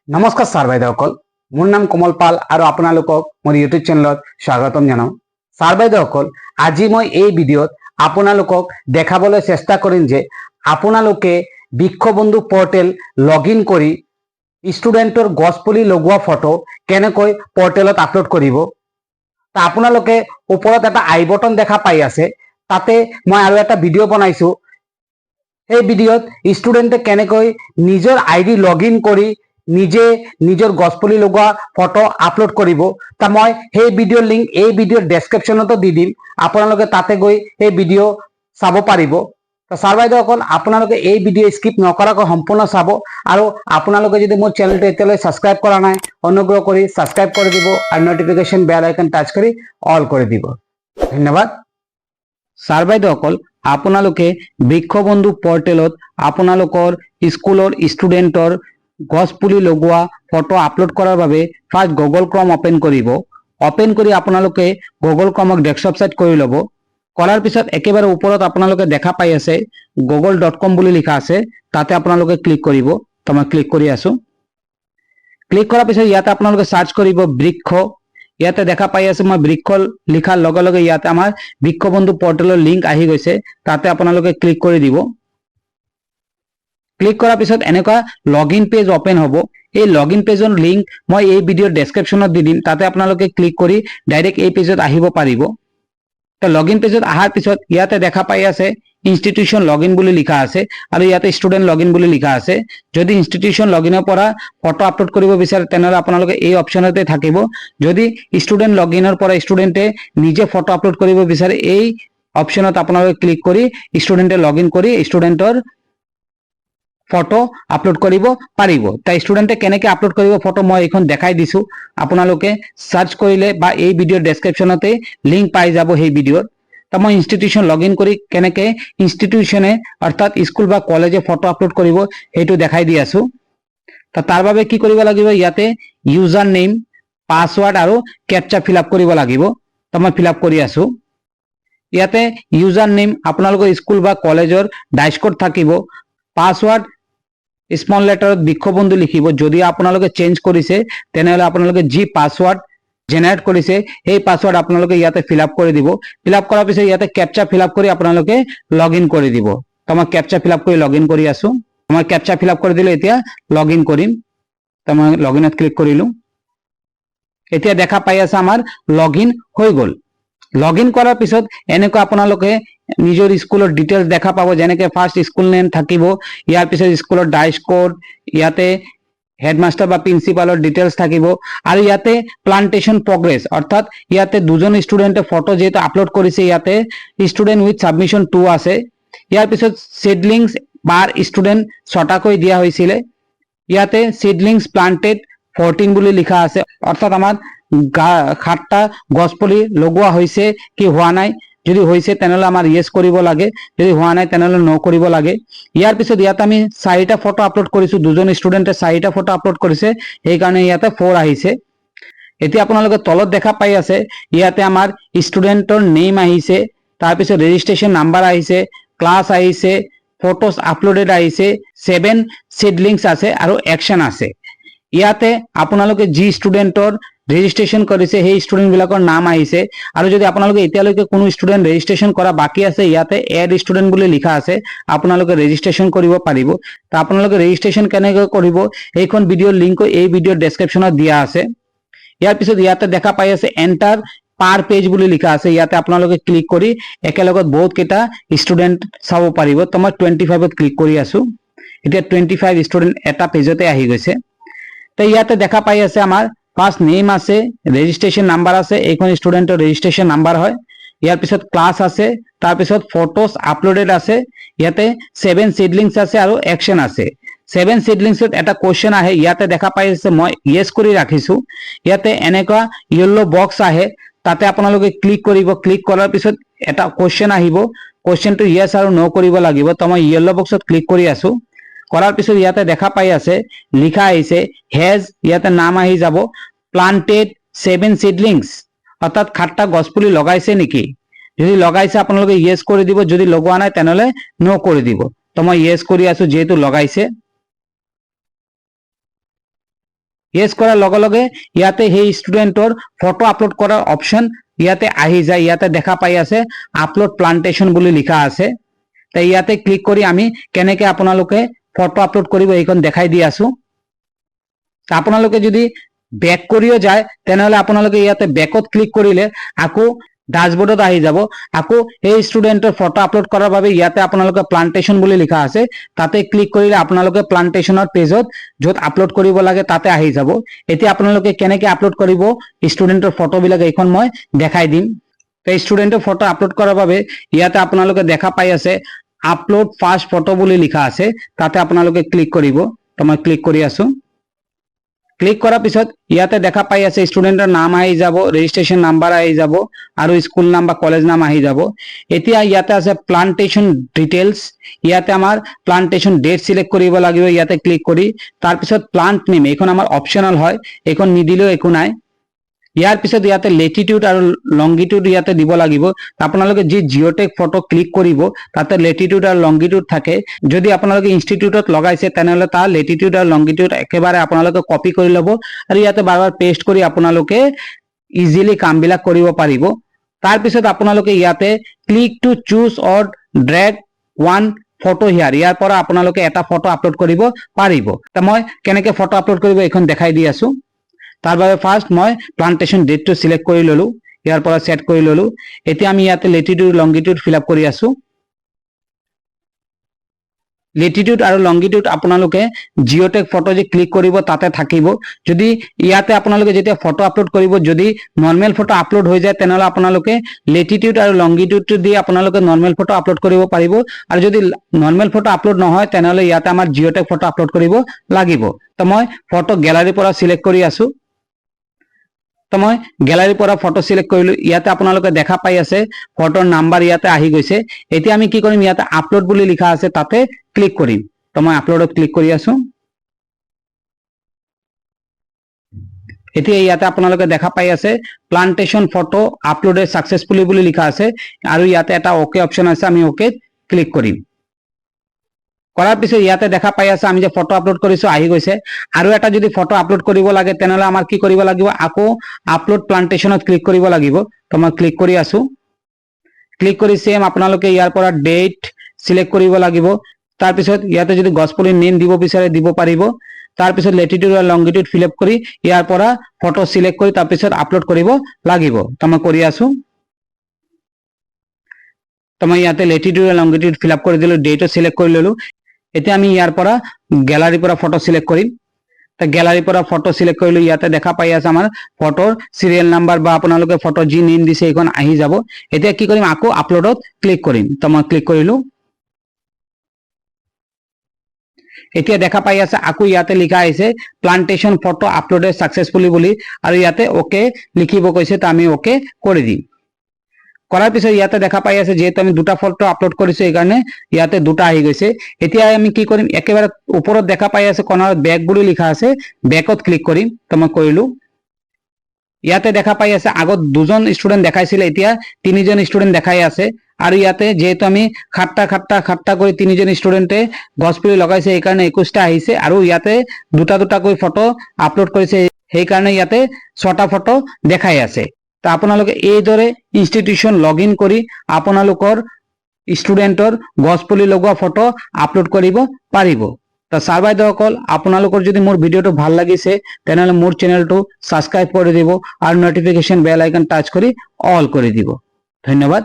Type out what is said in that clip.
নমস্কাৰ ছাৰ বাইদেউসকল, মোৰ নাম কমল পাল আৰু আপোনালোকক মোৰ ইউটিউব চেনেলত স্বাগতম জনাওঁ। ছাৰ বাইদেউসকল, আজি মই এই ভিডিঅ'ত আপোনালোকক দেখাবলৈ চেষ্টা কৰিম যে আপোনালোকে বৃক্ষবন্ধু পৰ্টেল লগইন কৰি ষ্টুডেণ্টৰ গছপুলি লগোৱা ফটো কেনেকৈ পৰ্টেলত আপলোড কৰিব। তা আপোনালোকে ওপৰত এটা আই বটন দেখা পাই আছে, তাতে মই আৰু এটা ভিডিঅ' বনাইছোঁ। এই ভিডিঅ'ত ষ্টুডেণ্টে কেনেকৈ নিজৰ আইডি লগইন কৰি নিজে নিজৰ গছপুলি লগোৱা ফটো আপলোড কৰিব, তা মই সেই ভিডিঅ'ৰ লিংক এই ভিডিঅ'ৰ ডেছক্ৰিপশ্যনতো দি দিম। আপোনালোকে তাতে গৈ এই ভিডিঅ' চাব পাৰিব। তো ছাৰ বাইদেউসকল, আপোনালোকে এই ভিডিঅ' স্কিপ নকৰাকৈ সম্পূৰ্ণ চাব আৰু আপোনালোকে যদি মোৰ চেনেলটো এতিয়ালৈ ছাবস্ক্ৰাইব কৰা নাই, অনুগ্ৰহ কৰি ছাবস্ক্ৰাইব কৰি দিব আৰু নটিফিকেশ্যন বেল আইকন টাচ কৰি অল কৰি দিব। ধন্যবাদ। ছাৰ বাইদেউসকল, আপোনালোকে বৃক্ষবন্ধু পৰ্টেলত আপোনালোকৰ স্কুলৰ ষ্টুডেণ্টৰ গছপুলি লগোৱা ফটো আপলোড কৰাৰ বাবে ফাৰ্ষ্ট গুগল ক্ৰম অপেন কৰিব। অপেন কৰি আপোনালোকে গুগল ক্ৰমক ডেস্কটপ সাইড কৰি ল'ব। কৰাৰ পিছত একেবাৰে ওপৰত আপোনালোকে দেখা পাই আছে google.com বুলি লিখা আছে, তাতে আপোনালোকে ক্লিক কৰিব। তো মই ক্লিক কৰি আছো। ক্লিক কৰাৰ পিছত ইয়াতে আপোনালোকে সাৰ্চ কৰিব বৃক্ষ। ইয়াতে দেখা পাই আছে মই বৃক্ষ লিখাৰ লগে লগে ইয়াতে আমাৰ বৃক্ষবন্ধু পৰ্টেলৰ লিংক আহি গৈছে, তাতে আপোনালোকে ক্লিক কৰি দিব। ক্লিক কৰাৰ পিছত এনেকুৱা লগইন পেজ ওপেন হ'ব। এই লগইন পেজৰ লিংক মই এই ভিডিঅ'ৰ ডেছক্ৰিপশ্যনত দি দিম, তাতে আপোনালোকে ক্লিক কৰি ডাইৰেক্ট এই পেজত আহিব পাৰিব। তো লগইন পেজত অহাৰ পিছত ইয়াতে দেখা পাই আছে ইনষ্টিটিউশ্যন লগইন বুলি লিখা আছে আৰু ইয়াতে ষ্টুডেণ্ট লগইন বুলি লিখা আছে। যদি ইনষ্টিটিউশ্যন লগইনৰ পৰা ফটো আপলোড কৰিব বিচাৰে তেনেহ'লে আপোনালোকে এই অপশ্যনতে থাকিব। যদি ষ্টুডেণ্ট লগইনৰ পৰা ষ্টুডেণ্টে নিজে ফটো আপলোড কৰিব বিচাৰে এই অপশ্যনত আপোনালোকে ক্লিক কৰি ষ্টুডেণ্টে লগইন কৰি ষ্টুডেণ্টৰ ফটো আপলোড কৰিব পাৰিব। তাই ষ্টুডেণ্টে কেনেকৈ আপলোড কৰিব ফটো মই এইখন দেখাই দিছোঁ। আপোনালোকে সাৰ্চ কৰিলে বা এই ভিডিঅ'ৰ ডেছক্ৰিপশ্যনতে লিংক পাই যাব সেই ভিডিঅ'ত। তো মই ইনষ্টিটিউশ্যন লগইন কৰি কেনেকৈ ইনষ্টিটিউশ্যনে অৰ্থাৎ স্কুল বা কলেজে ফটো আপলোড কৰিব সেইটো দেখাই দি আছোঁ। তো তাৰ বাবে কি কৰিব লাগিব, ইয়াতে ইউজাৰ নেম, পাছৱাৰ্ড আৰু কেপচা ফিল আপ কৰিব লাগিব। তো মই ফিল আপ কৰি আছোঁ। ইয়াতে ইউজাৰ নেম আপোনালোকৰ স্কুল বা কলেজৰ ডাইস্ক'ড থাকিব। পাছৱাৰ্ড স্মল লেটাৰত বৃক্ষবন্ধু লিখিব। যদি আপোনালোকে চেঞ্জ কৰিছে তেনেহ'লে আপোনালোকে যি পাছৱাৰ্ড জেনেৰেট কৰিছে সেই পাছৱাৰ্ড আপোনালোকে ইয়াতে ফিল আপ কৰি দিব। ফিল আপ কৰাৰ পিছত ইয়াতে কেপচা ফিল আপ কৰি আপোনালোকে লগইন কৰি দিব। তো মই কেপচা ফিল আপ কৰি লগইন কৰি আছোঁ। মই কেপচা ফিল আপ কৰি দিলে এতিয়া লগইন কৰিম। তো মই লগইনত ক্লিক কৰিলোঁ। এতিয়া দেখা পাই আছে আমাৰ লগইন হৈ গ'ল। লগইন কৰাৰ পিছত এনেকুৱা আপোনালোকে নিজৰ স্কুলৰ ডিটেইলছ দেখা পাব, যেনেকৈ ফাৰ্ষ্ট স্কুল নেম থাকিব, ইয়াৰ পিছত স্কুলৰ ডাইস্ক'ড, ইয়াতে হেডমাষ্টাৰ বা প্ৰিন্সিপালৰ ডিটেইলছ থাকিব আৰু ইয়াতে প্লান্টেশ্যন প্ৰগ্ৰেছ অৰ্থাৎ ইয়াতে দুজন ষ্টুডেণ্টে ফটো যিহেতু আপলোড কৰিছে, ইয়াতে ষ্টুডেণ্ট উইথ ছাবমিশ্যন 2 আছে। ইয়াৰ পিছত চিডলিংছ পাৰ ষ্টুডেণ্ট 6টাকৈ দিয়া হৈছিলে। ইয়াতে চিডলিংছ প্লান্টেড 14 বুলি লিখা আছে, অৰ্থাৎ আমাৰ 7টা গছপুলি লগোৱা হৈছে কি হোৱা নাই। যদি হৈছে তেনেহ'লে আমাৰ ইয়েছ কৰিব লাগে, যদি হোৱা নাই তেনেহ'লে ন' কৰিব লাগে। ইয়াৰ পিছত ইয়াতে আমি 4টা ফটো আপলোড কৰিছোঁ, দুজন ষ্টুডেণ্টে 4টা ফটো আপলোড কৰিছে, সেইকাৰণে ইয়াতে 4 আহিছে। এতিয়া আপোনালোকে তলত দেখা পাই আছে ইয়াতে আমাৰ ষ্টুডেণ্টৰ নেম আহিছে, তাৰপিছত ৰেজিষ্ট্ৰেশ্যন নাম্বাৰ আহিছে, ক্লাছ আহিছে, ফটোজ আপলোডেড আহিছে, 7 চিডলিংছ আছে আৰু একশ্যন আছে। ইয়াতে আপোনালোকে যি ষ্টুডেণ্টৰ ৰেজিষ্ট্ৰেশ্যন কৰিছে সেই ষ্টুডেণ্টবিলাকৰ নাম আহিছে আৰু যদি আপোনালোকে এতিয়ালৈকে কোনো ষ্টুডেণ্ট ৰেজিষ্ট্ৰেশ্যন কৰা বাকী আছে, ইয়াতে এড ষ্টুডেণ্ট বুলি লিখা আছে, আপোনালোকে ৰেজিষ্ট্ৰেশ্যন কৰিব পাৰিব। তো আপোনালোকে ৰেজিষ্ট্ৰেশ্যন কেনেকৈ কৰিব সেইখন ভিডিঅ'ৰ লিংকো এই ভিডিঅ'ৰ ডেছক্ৰিপশ্যনত দিয়া আছে। ইয়াৰ পিছত ইয়াতে দেখা পাই আছে এণ্টাৰ পাৰ পেজ বুলি লিখা আছে, ইয়াতে আপোনালোকে ক্লিক কৰি একেলগত বহুত কেইটা ষ্টুডেণ্ট চাব পাৰিব। তো মই 25ত ক্লিক কৰি আছোঁ। এতিয়া 25 ষ্টুডেণ্ট এটা পেজতে আহি গৈছে। তো ইয়াতে দেখা পাই আছে আমাৰ ফাৰ্ষ্ট নেম আছে, ৰেজিষ্ট্ৰেশ্যন নাম্বাৰ আছে, এইখন ষ্টুডেণ্টৰ ৰেজিষ্ট্ৰেশ্যন নাম্বাৰ হয়। ইয়াৰ পিছত ক্লাছ আছে, তাৰপিছত ফটোজ আপলোডেড আছে, ইয়াতে 7 চিডলিংছ আছে আৰু একশ্যন আছে। 7 চিডলিংছত এটা কুৱেশ্যন আহে, ইয়াতে দেখা পাই আছে মই ইয়েছ কৰি ৰাখিছোঁ। ইয়াতে এনেকুৱা য়েল্লো বক্স আহে, তাতে আপোনালোকে ক্লিক কৰিব। ক্লিক কৰাৰ পিছত এটা কুৱেশ্যন আহিব, কুৱেশ্যনটো ইয়েছ আৰু ন' কৰিব লাগিব। তো মই য়েল্লো বক্সত ক্লিক কৰি আছোঁ। কৰাৰ পিছত ইয়াতে দেখা পাই আছে লিখা আহিছে হেজ, ইয়াতে নাম আহি যাব, প্লান্টেড 7 চিডলিংছ অৰ্থাৎ 7টা গছপুলি লগাইছে নেকি। যদি লগাইছে আপোনালোকে ইয়েছ কৰি দিব, যদি লগোৱা নাই তেনেহ'লে ন' কৰি দিব। তো মই ইয়েছ কৰি আছোঁ যিহেতু লগাইছে। ইয়েস কৰাৰ লগে লগে ইয়াতে সেই ষ্টুডেণ্টৰ ফটো আপলোড কৰাৰ অপশ্যন ইয়াতে আহি যায়। ইয়াতে দেখা পাই আছে আপলোড প্লান্টেশন বুলি লিখা আছে। তো ইয়াতে ক্লিক কৰি আমি কেনেকে আপোনালোকে ফটো আপলোড কৰিব এইখন দেখাই দি আছো। আপোনালোকে যদি বেক কৰিও যায় তেনেহলে আপোনালোকে ইয়াতে বেকত ক্লিক কৰিলে আকৌ ডাশবোৰ্ডত আহি যাব। আকৌ এই ষ্টুডেণ্টৰ ফটো আপলোড কৰাৰ বাবে ইয়াতে আপোনালোকে প্লান্টেশন বুলি লিখা আছে, তাতে ক্লিক কৰিলে আপোনালোকে প্লান্টেশনৰ পেজত য'ত আপলোড কৰিব লাগে তাতে আহি যাব। এতিয়া আপোনালোকে কেনেকে আপলোড কৰিব ষ্টুডেণ্টৰ ফটোবিলাক এইখন মই দেখাই দিম। তো ষ্টুডেণ্টৰ ফটো আপলোড কৰাৰ বাবে ইয়াতে আপোনালোকে দেখা পাই আছে আপলোড ফাৰ্ষ্ট ফটো বুলি লিখা আছে, তাতে আপোনালোকে ক্লিক কৰিব। তো মই ক্লিক কৰি আছো। ক্লিক কৰাৰ পিছত ইয়াতে দেখা পাই আছে ষ্টুডেণ্টৰ নাম আহি যাব, ৰেজিষ্ট্ৰেশ্যন নাম্বাৰ আহি যাব আৰু স্কুল নাম বা কলেজ নাম আহি যাব। এতিয়া ইয়াতে আছে প্লান্টেশন ডিটেইলছ, ইয়াতে আমাৰ প্লান্টেশন ডেট সিলেক্ট কৰিব লাগিব। ইয়াতে ক্লিক কৰি তাৰপিছত প্লান্ট নেম এইখন আমাৰ অপশ্যনাল হয়, এইখন নিদিলেও একো নাই। ইয়াৰ পিছত ইয়াতে লেটিটিউড আৰু লংগিটিউড ইয়াতে দিব লাগিব। আপোনালোকে যি জিঅ'টেক ফটো ক্লিক কৰিব তাতে লেটিটিউড আৰু লংগিটিউড থাকে। যদি আপোনালোকে ইনষ্টিটিউটত লগাইছে তেনেহলে তাৰ লেটিটিউড আৰু লংগিটিউড একেবাৰে আপোনালোকে কপি কৰি ল'ব আৰু ইয়াতে বাৰবাৰ পেষ্ট কৰি আপোনালোকে ইজিলি কামবিলাক কৰিব পাৰিব। তাৰপিছত আপোনালোকে ইয়াতে click to choose or drag one photo here, ইয়াৰ পৰা আপোনালোকে এটা ফটো আপলোড কৰিব পাৰিব। তো মই কেনেকে ফটো আপলোড কৰিব এইখন দেখাই দি আছো। তাৰ বাবে ফাৰ্ষ্ট মই প্লান্টেশন ডেটটো সিলেক্ট কৰি ললো, ইয়াৰ পৰা সেট কৰি ললো। এতিয়া আমি ইয়াতে লেটিটিউড লংগিটিউড ফিল আপ কৰি আছো। লেটিটিউড আৰু লংগিটিউড আপোনালোকে জিঅ'টেক ফটো যে ক্লিক কৰিব তাতে থাকিব। যদি ইয়াতে আপোনালোকে যেতিয়া ফটো আপলোড কৰিব যদি নৰ্মেল ফটো আপলোড হৈ যায় তেনেহলে আপোনালোকে লেটিটিউড আৰু লংগিটিউডটো দি আপোনালোকে নৰ্মেল ফটো আপলোড কৰিব পাৰিব। আৰু যদি নৰ্মেল ফটো আপলোড নহয় তেনেহলে ইয়াতে আমাৰ জিঅ'টেক ফটো আপলোড কৰিব লাগিব। তো মই ফটো গ্যালাৰীৰ পৰা সিলেক্ট কৰি আছো। তো মই গ্যালাৰীৰ পৰা ফটো সিলেক্ট কৰিলো। ইয়াতে আপোনালোকে দেখা পাই আছে ফটোৰ নাম্বাৰ ইয়াতে আহি গৈছে। এতিয়া আমি কি কৰিম, ইয়াতে আপলোড বুলি লিখা আছে তাতে ক্লিক কৰিম। তো মই আপলোডত ক্লিক কৰি আছো। এতিয়া ইয়াতে আপোনালোকে দেখা পাই আছে প্লান্টেশন ফটো আপলোডেড সাকসেসফুলি বুলি লিখা আছে আৰু ইয়াতে এটা ওকে অপশ্যন আছে, আমি ওকে ক্লিক কৰিম। কৰাৰ পিছত ইয়াতে দেখা পাই আছে আমি যে ফটো আপলোড কৰিছো আহি গৈছে। আৰু এটা যদি ফটো আপলোড কৰিব লাগে তেনেহলে আমাৰ কি কৰিব লাগিব, আকৌ আপলোড প্লান্টেশনত ক্লিক কৰিব লাগিব। তো মই ক্লিক কৰি আছো। ক্লিক কৰি সেম আপোনালোকে ইয়াৰ পৰা ডেট সিলেক্ট কৰিব লাগিব। তাৰপিছত ইয়াতে যদি গছপুলিৰ নেম দিব বিচাৰে দিব পাৰিব। তাৰপিছত লেটিটিউড আৰু লংগিটিউড ফিল আপ কৰি ইয়াৰ পৰা ফটো সিলেক্ট কৰি তাৰপিছত আপলোড কৰিব লাগিব। তো মই কৰি আছো। তো মই ইয়াতে লেটিটিউড আৰু লংগিটিউড ফিল আপ কৰি দিলো, ডেটও সিলেক্ট কৰি ললো। এতিয়া আমি ইয়াৰ পৰা গ্যালাৰীৰ পৰা ফটো সিলেক্ট কৰিম। তো গ্যালাৰীৰ পৰা ফটো সিলেক্ট কৰিলো। ইয়াতে দেখা পাই আছে আমাৰ ফটোৰ সিৰিয়েল নাম্বাৰ বা আপোনালোকে ফটো যি নেম দিছে এইখন আহি যাব। এতিয়া কি কৰিম, আকৌ আপলোডত ক্লিক কৰিম। তো মই ক্লিক কৰিলো। এতিয়া দেখা পাই আছে আকৌ ইয়াতে লিখা আছে প্লান্টেশন ফটো আপলোডেড সাকসেসফুলি বুলি আৰু ইয়াতে ওকে লিখিব কৈছে, তো আমি ওকে কৰি দিম। কৰাৰ পিছত ইয়াতে দেখা পাই আছে যেহেতু আমি দুটা ফটো আপলোড কৰিছো এইকাৰণে ইয়াতে দুটা আহি গৈছে। এতিয়া আমি কি কৰিম, একেবাৰে ওপৰত দেখা পাই আছে কৰ্নাৰত বেক বুলি লিখা আছে, বেকত ক্লিক কৰিম। তো মই কৰিলো। ইয়াতে দেখা পাই আছে আগত দুজন ষ্টুডেণ্ট দেখাইছিলে, এতিয়া তিনিজন ষ্টুডেণ্ট দেখাই আছে। আৰু ইয়াতে যেহেতু আমি খাট্টা কৰি তিনিজন ষ্টুডেণ্টে গছপুলি লগাইছে এইকাৰণে 21টা আহিছে আৰু ইয়াতে দুটা দুটাকৈ ফটো আপলোড কৰিছে সেইকাৰণে ইয়াতে 6টা ফটো দেখাই আছে। তো আপোনালোকে এইদৰে ইনষ্টিটিউশ্যন লগ ইন কৰি আপোনালোকৰ ষ্টুডেণ্টৰ গছপুলি লগোৱা ফটো আপলোড কৰিব পাৰিব। তো ছাৰ বাইদেউসকল আপোনালোকৰ যদি মোৰ ভিডিঅ'টো ভাল লাগিছে তেনেহলে মোৰ চেনেলটো সাবস্ক্ৰাইব কৰি দিব আৰু নটিফিকেশন বেল আইকন টাচ কৰি অল কৰি দিব। ধন্যবাদ।